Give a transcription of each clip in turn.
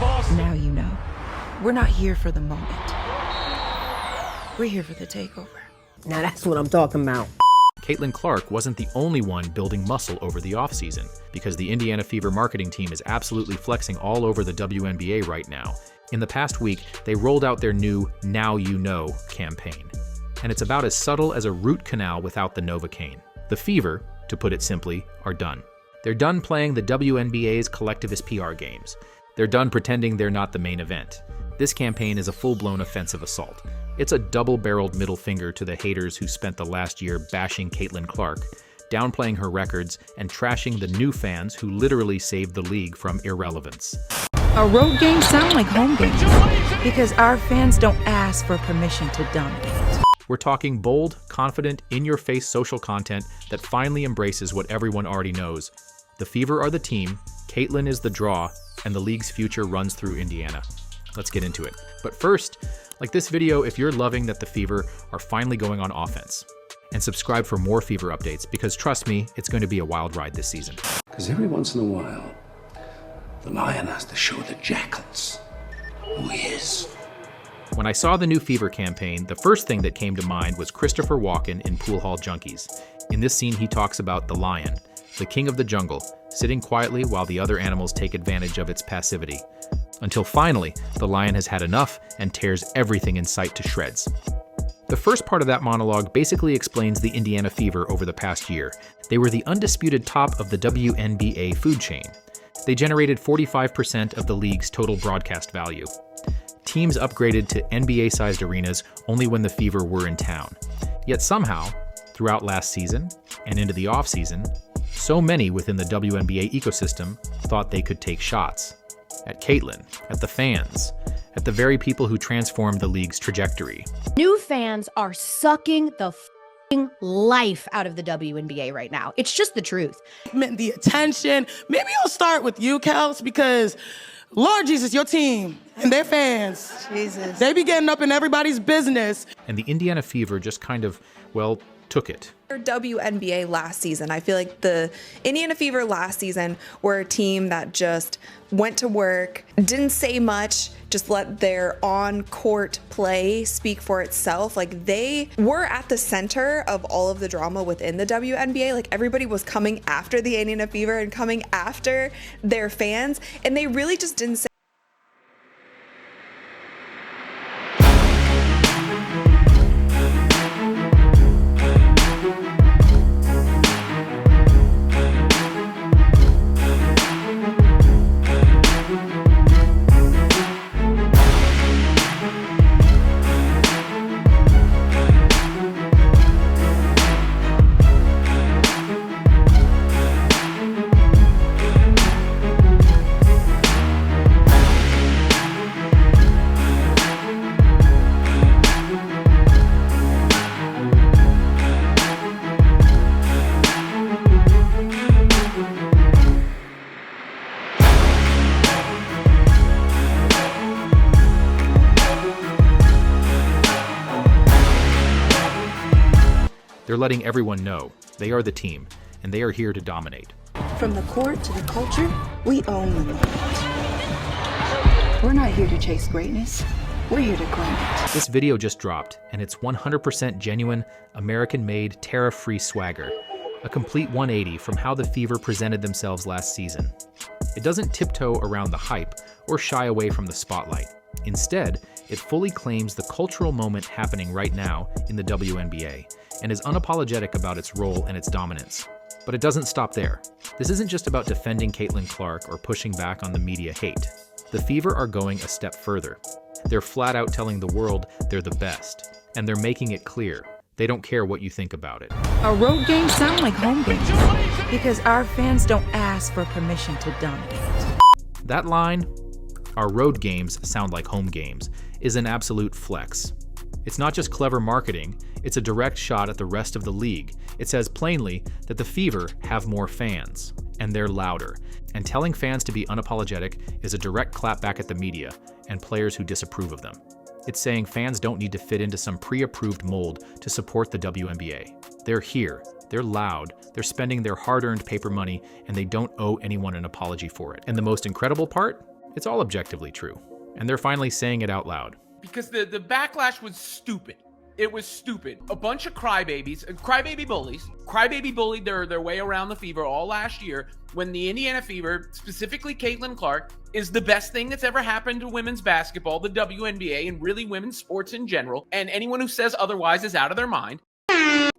Now you know. We're not here for the moment. We're here for the takeover. Now that's what I'm talking about. Caitlin Clark wasn't the only one building muscle over the offseason, because the Indiana Fever marketing team is absolutely flexing all over the WNBA right now. In the past week, they rolled out their new Now You Know campaign. And it's about as subtle as a root canal without the Novocaine. The Fever, to put it simply, are done. They're done playing the WNBA's collectivist PR games. They're done pretending they're not the main event. This campaign is a full-blown offensive assault. It's a double-barreled middle finger to the haters who spent the last year bashing Caitlin Clark, downplaying her records, and trashing the new fans who literally saved the league from irrelevance. Our road games sound like home games because our fans don't ask for permission to dominate. We're talking bold, confident, in-your-face social content that finally embraces what everyone already knows. The Fever are the team, Caitlin is the draw, and the league's future runs through Indiana. Let's get into it. But first, like this video if you're loving that the Fever are finally going on offense. And subscribe for more Fever updates, because trust me, it's going to be a wild ride this season. Because every once in a while, the lion has to show the jackals who he is. When I saw the new Fever campaign, the first thing that came to mind was Christopher Walken in Pool Hall Junkies. In this scene, he talks about the lion, the king of the jungle, sitting quietly while the other animals take advantage of its passivity. Until finally, the lion has had enough and tears everything in sight to shreds. The first part of that monologue basically explains the Indiana Fever over the past year. They were the undisputed top of the WNBA food chain. They generated 45% of the league's total broadcast value. Teams upgraded to NBA-sized arenas only when the Fever were in town. Yet somehow, throughout last season and into the offseason, so many within the WNBA ecosystem thought they could take shots. At Caitlin, at the fans, at the very people who transformed the league's trajectory. New fans are sucking the life out of the WNBA right now. It's just the truth. The attention. Maybe I'll start with you, Kels, because Lord Jesus, your team and their fans, Jesus, they be getting up in everybody's business. And the Indiana Fever just kind of, well, took it. WNBA last season, I feel like the Indiana Fever last season were a team that just went to work, didn't say much, just let their on-court play speak for itself. Like, they were at the center of all of the drama within the WNBA. Like, everybody was coming after the Indiana Fever and coming after their fans, and they really just didn't say. They're letting everyone know they are the team, and they are here to dominate. From the court to the culture, we own the moment. We're not here to chase greatness. We're here to grind it. This video just dropped, and it's 100% genuine, American-made, tariff-free swagger. A complete 180 from how the Fever presented themselves last season. It doesn't tiptoe around the hype or shy away from the spotlight. Instead, it fully claims the cultural moment happening right now in the WNBA, and is unapologetic about its role and its dominance. But it doesn't stop there. This isn't just about defending Caitlin Clark or pushing back on the media hate. The Fever are going a step further. They're flat out telling the world they're the best, and they're making it clear. They don't care what you think about it. Our road games sound like home games because our fans don't ask for permission to dominate. That line, "Our road games sound like home games," is an absolute flex. It's not just clever marketing, it's a direct shot at the rest of the league. It says plainly that the Fever have more fans, and they're louder. And telling fans to be unapologetic is a direct clap back at the media and players who disapprove of them. It's saying fans don't need to fit into some pre-approved mold to support the WNBA. They're here, they're loud, they're spending their hard-earned paper money, and they don't owe anyone an apology for it. And the most incredible part? It's all objectively true, and they're finally saying it out loud. Because the backlash was stupid. It was stupid. A bunch of crybabies, crybaby bullies, crybaby bullied their way around the Fever all last year when the Indiana Fever, specifically Caitlin Clark, is the best thing that's ever happened to women's basketball, the WNBA, and really women's sports in general. And anyone who says otherwise is out of their mind.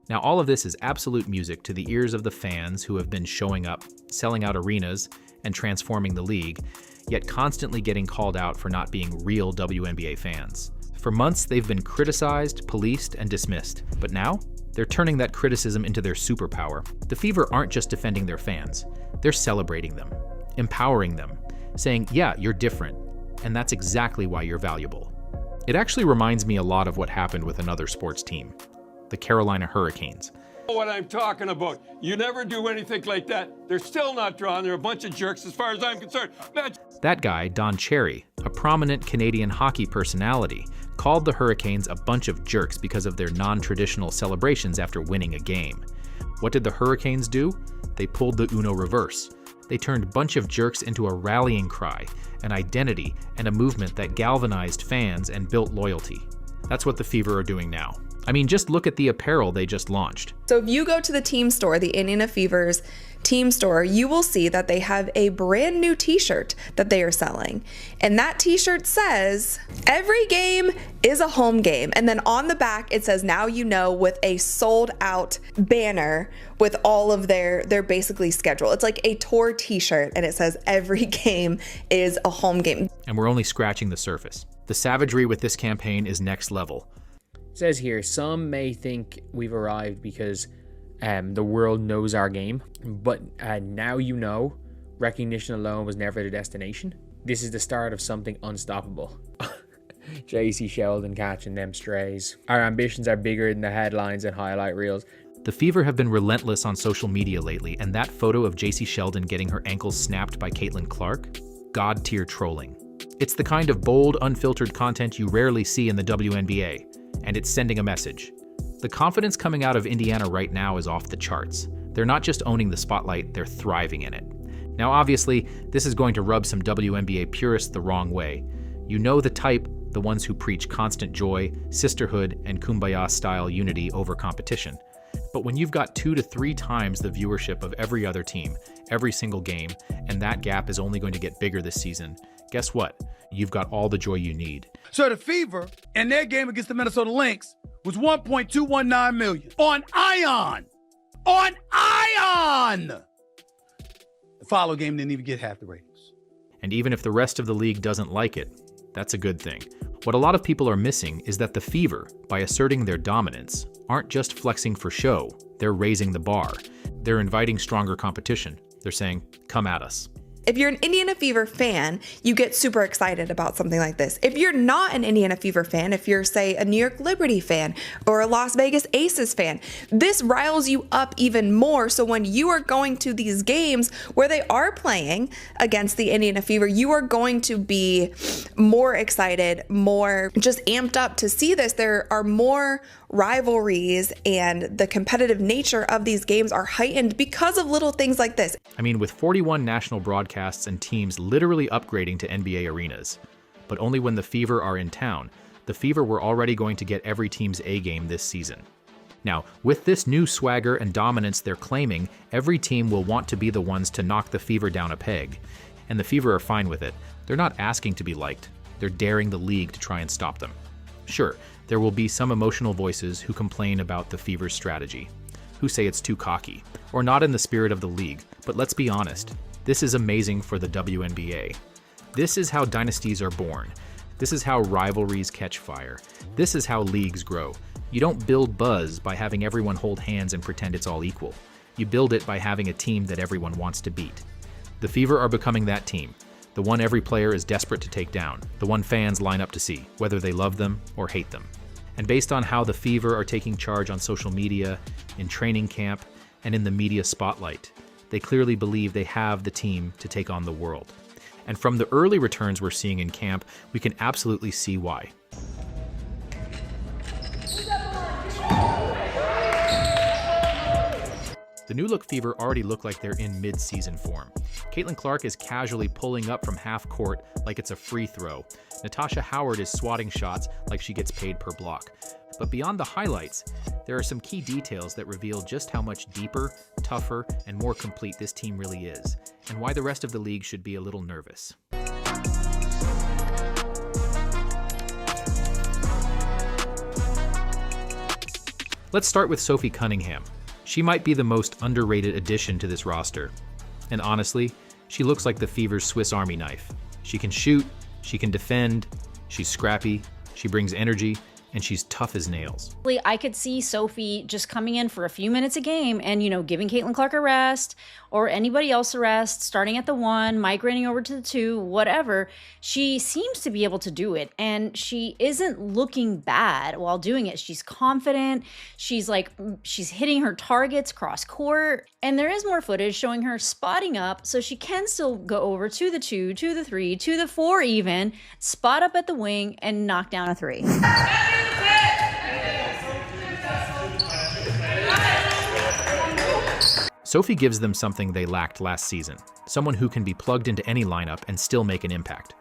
Now, all of this is absolute music to the ears of the fans who have been showing up, selling out arenas, and transforming the league, yet constantly getting called out for not being real WNBA fans. For months, they've been criticized, policed, and dismissed. But now, they're turning that criticism into their superpower. The Fever aren't just defending their fans. They're celebrating them, empowering them, saying, yeah, you're different, and that's exactly why you're valuable. It actually reminds me a lot of what happened with another sports team, the Carolina Hurricanes. What I'm talking about. You never do anything like that. They're still not drawn. They're a bunch of jerks as far as I'm concerned. That guy, Don Cherry, a prominent Canadian hockey personality, called the Hurricanes a bunch of jerks because of their non-traditional celebrations after winning a game. What did the Hurricanes do? They pulled the Uno reverse. They turned a bunch of jerks into a rallying cry, an identity, and a movement that galvanized fans and built loyalty. That's what the Fever are doing now. I mean, just look at the apparel they just launched. So if you go to the team store, the Indiana Fever's team store, you will see that they have a brand new t-shirt that they are selling. And that t-shirt says, every game is a home game. And then on the back, it says, now you know, with a sold out banner with all of their basically schedule. It's like a tour t-shirt and it says every game is a home game. And we're only scratching the surface. The savagery with this campaign is next level. It says here, some may think we've arrived because the world knows our game, but now you know, recognition alone was never the destination. This is the start of something unstoppable. JC Sheldon catching them strays. Our ambitions are bigger than the headlines and highlight reels. The Fever have been relentless on social media lately, and that photo of JC Sheldon getting her ankles snapped by Caitlin Clark? God-tier trolling. It's the kind of bold, unfiltered content you rarely see in the WNBA. And it's sending a message. The confidence coming out of Indiana right now is off the charts. They're not just owning the spotlight, they're thriving in it. Now, obviously, this is going to rub some WNBA purists the wrong way. You know the type, the ones who preach constant joy, sisterhood, and kumbaya-style unity over competition. But when you've got 2 to 3 times the viewership of every other team, every single game, and that gap is only going to get bigger this season, guess what? You've got all the joy you need. So the Fever in their game against the Minnesota Lynx was 1.219 million on Ion. On Ion! The follow game didn't even get half the ratings. And even if the rest of the league doesn't like it, that's a good thing. What a lot of people are missing is that the Fever, by asserting their dominance, aren't just flexing for show. They're raising the bar. They're inviting stronger competition. They're saying, come at us. If you're an Indiana Fever fan, you get super excited about something like this. If you're not an Indiana Fever fan, if you're, say, a New York Liberty fan or a Las Vegas Aces fan, this riles you up even more. So when you are going to these games where they are playing against the Indiana Fever, you are going to be more excited, more just amped up to see this. There are more rivalries and the competitive nature of these games are heightened because of little things like this. I mean, with 41 national broadcasts and teams literally upgrading to NBA arenas, but only when the Fever are in town, the Fever were already going to get every team's A game this season. Now, with this new swagger and dominance they're claiming, every team will want to be the ones to knock the Fever down a peg. And the Fever are fine with it. They're not asking to be liked. They're daring the league to try and stop them. Sure, there will be some emotional voices who complain about the Fever's strategy, who say it's too cocky, or not in the spirit of the league, but let's be honest, this is amazing for the WNBA. This is how dynasties are born. This is how rivalries catch fire. This is how leagues grow. You don't build buzz by having everyone hold hands and pretend it's all equal. You build it by having a team that everyone wants to beat. The Fever are becoming that team. The one every player is desperate to take down, the one fans line up to see, whether they love them or hate them. And based on how the Fever are taking charge on social media, in training camp, and in the media spotlight, they clearly believe they have the team to take on the world. And from the early returns we're seeing in camp, we can absolutely see why. The New Look Fever already look like they're in mid-season form. Caitlin Clark is casually pulling up from half court like it's a free throw. Natasha Howard is swatting shots like she gets paid per block. But beyond the highlights, there are some key details that reveal just how much deeper, tougher, and more complete this team really is, and why the rest of the league should be a little nervous. Let's start with Sophie Cunningham. She might be the most underrated addition to this roster. And honestly, she looks like the Fever's Swiss Army knife. She can shoot, she can defend, she's scrappy, she brings energy, and she's tough as nails. I could see Sophie just coming in for a few minutes a game and, giving Caitlin Clark a rest or anybody else a rest, starting at the 1, migrating over to the 2, whatever. She seems to be able to do it, and she isn't looking bad while doing it. She's confident. She's hitting her targets cross court, and there is more footage showing her spotting up so she can still go over to the 2, to the 3, to the 4 even, spot up at the wing and knock down a 3. Sophie gives them something they lacked last season, someone who can be plugged into any lineup and still make an impact.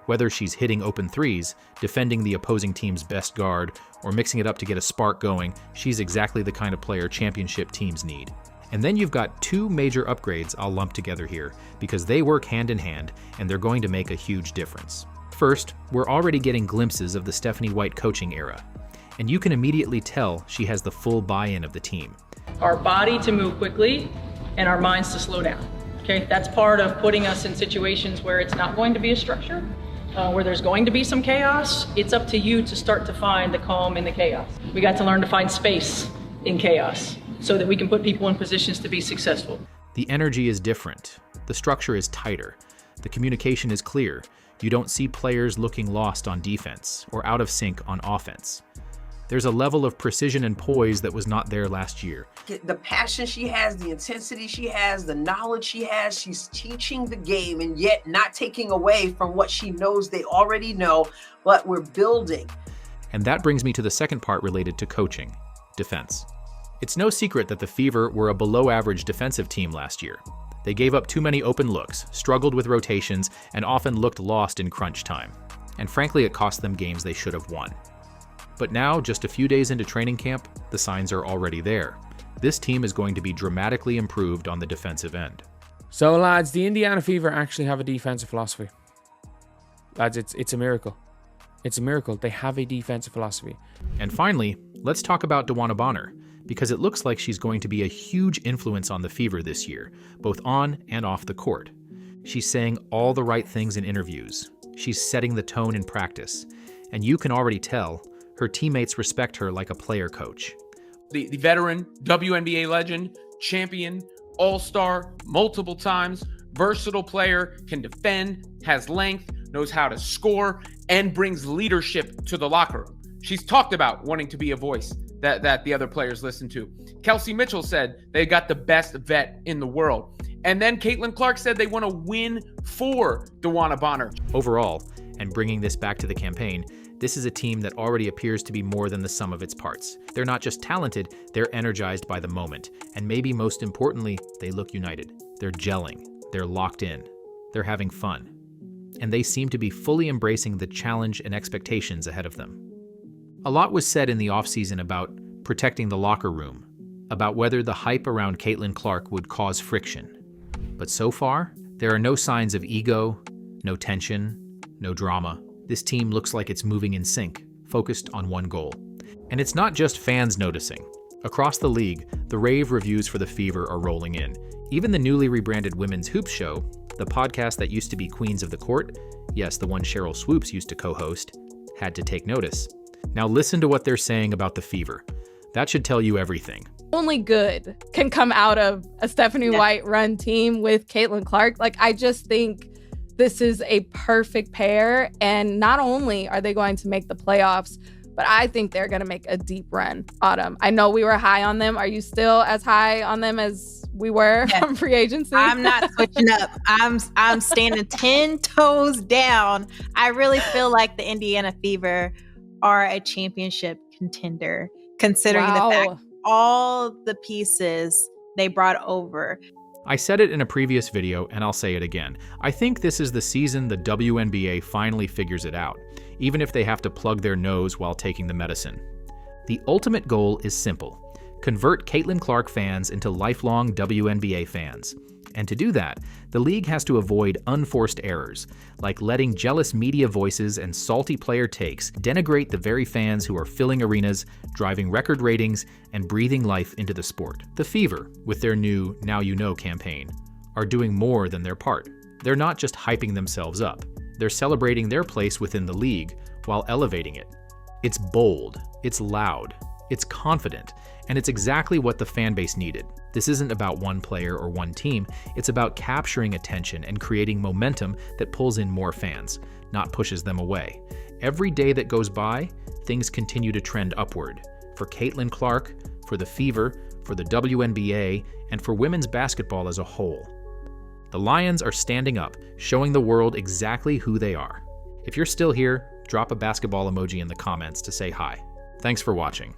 Whether she's hitting open threes, defending the opposing team's best guard, or mixing it up to get a spark going, she's exactly the kind of player championship teams need. And then you've got 2 major upgrades I'll lump together here, because they work hand in hand, and they're going to make a huge difference. First, we're already getting glimpses of the Stephanie White coaching era, and you can immediately tell she has the full buy-in of the team. Our body to move quickly and our minds to slow down. Okay, that's part of putting us in situations where it's not going to be a structure, where there's going to be some chaos. It's up to you to start to find the calm in the chaos. We got to learn to find space in chaos so that we can put people in positions to be successful. The energy is different. The structure is tighter. The communication is clear. You don't see players looking lost on defense or out of sync on offense. There's a level of precision and poise that was not there last year. The passion she has, the intensity she has, the knowledge she has, she's teaching the game and yet not taking away from what she knows they already know, but we're building. And that brings me to the second part related to coaching, defense. It's no secret that the Fever were a below-average defensive team last year. They gave up too many open looks, struggled with rotations, and often looked lost in crunch time. And frankly, it cost them games they should have won. But now, just a few days into training camp, the signs are already there. This team is going to be dramatically improved on the defensive end. So lads, the Indiana Fever actually have a defensive philosophy. Lads, it's a miracle. It's a miracle. They have a defensive philosophy. And finally, let's talk about DeWanna Bonner, because it looks like she's going to be a huge influence on the Fever this year, both on and off the court. She's saying all the right things in interviews. She's setting the tone in practice. And you can already tell her teammates respect her like a player coach. The veteran, WNBA legend, champion, all-star, multiple times, versatile player, can defend, has length, knows how to score, and brings leadership to the locker room. She's talked about wanting to be a voice that the other players listen to. Kelsey Mitchell said they got the best vet in the world. And then Caitlin Clark said they want to win for DeWanna Bonner. Overall, and bringing this back to the campaign, this is a team that already appears to be more than the sum of its parts. They're not just talented, they're energized by the moment. And maybe most importantly, they look united. They're gelling. They're locked in. They're having fun. And they seem to be fully embracing the challenge and expectations ahead of them. A lot was said in the offseason about protecting the locker room, about whether the hype around Caitlin Clark would cause friction. But so far, there are no signs of ego, no tension, no drama. This team looks like it's moving in sync, focused on one goal. And it's not just fans noticing. Across the league, the rave reviews for the Fever are rolling in. Even the newly rebranded Women's Hoops Show, the podcast that used to be Queens of the Court, yes, the one Cheryl Swoops used to co-host, had to take notice. Now listen to what they're saying about the Fever. That should tell you everything. Only good can come out of a Stephanie White run team with Caitlin Clark. I just think this is a perfect pair, and not only are they going to make the playoffs, but I think they're going to make a deep run. Autumn, I know we were high on them. Are you still as high on them as we were from free agency? I'm not switching up. I'm standing 10 toes down. I really feel like the Indiana Fever are a championship contender, considering the fact all the pieces they brought over. I said it in a previous video, and I'll say it again. I think this is the season the WNBA finally figures it out, even if they have to plug their nose while taking the medicine. The ultimate goal is simple: convert Caitlin Clark fans into lifelong WNBA fans. And to do that, the league has to avoid unforced errors, like letting jealous media voices and salty player takes denigrate the very fans who are filling arenas, driving record ratings, and breathing life into the sport. The Fever, with their new Now You Know campaign, are doing more than their part. They're not just hyping themselves up, they're celebrating their place within the league while elevating it. It's bold, it's loud, it's confident, and it's exactly what the fan base needed. This isn't about one player or one team, it's about capturing attention and creating momentum that pulls in more fans, not pushes them away. Every day that goes by, things continue to trend upward. For Caitlin Clark, for the Fever, for the WNBA, and for women's basketball as a whole. The Lions are standing up, showing the world exactly who they are. If you're still here, drop a basketball emoji in the comments to say hi. Thanks for watching.